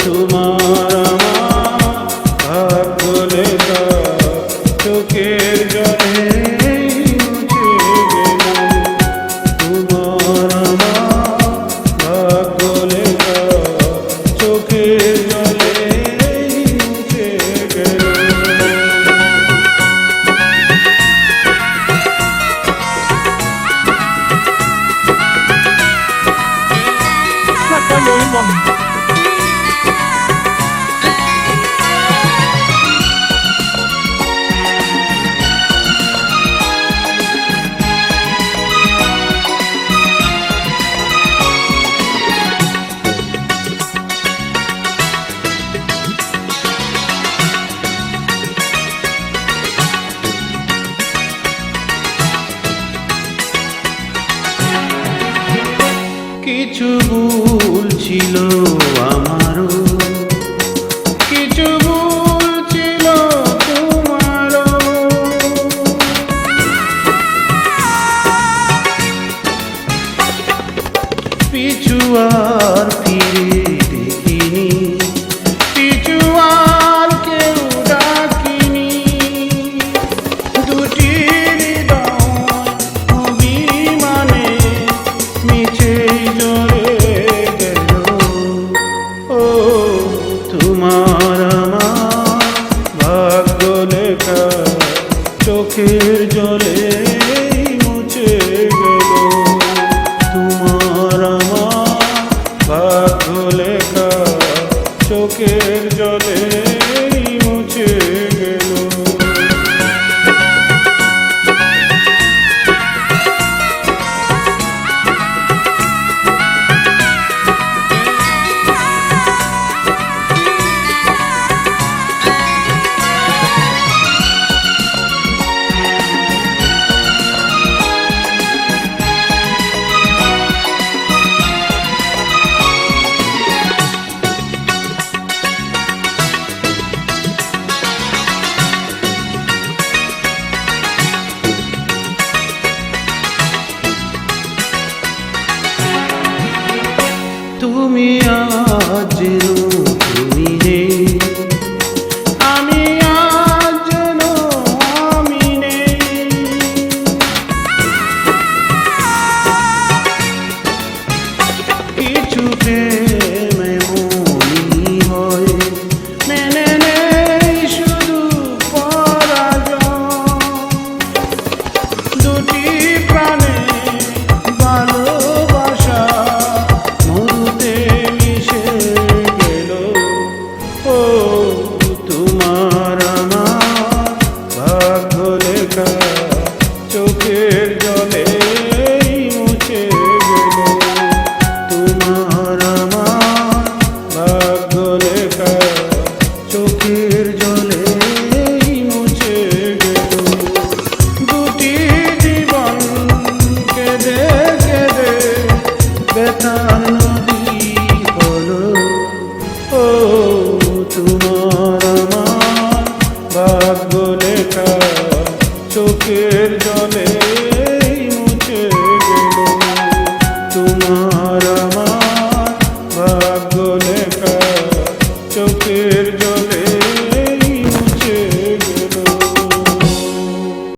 তোমার আমার ভাগ্য লেখা চোখের জলে মুছে গেল। তোমার আমার ভাগ্য লেখা চোখের জলে মুছে গেল। কিছু ভুল ছিল আমারও, কিছু ভুল ছিল তোমারও। পিছু আর ফিরে দেখিনি, পিছু আর কেউ ডাকিনি। দুটি হৃদয় অভিমানে মিছে তোমার আমার ভাগ্য লেখা চোখের জলে মুছে গেল। তোমার আমার ভাগ্য লেখা চোখের জলে মুছে গেল। তুমি আজ তুমি নেই, আমি আজ আমি নেই। কিছু প্রেম এমনই হয়, মেনে নেই শুধু পরাজয়। দুটি প্রাণে ভালোবাসা তোমার আমার ভাগ্য লেখা চোখের জলে মুছে গেল। তোমার আমার ভাগ্য লেখা চোখের জলে মুছে গেল। দুটি জীবন কেঁদে কেঁদে ব্যথার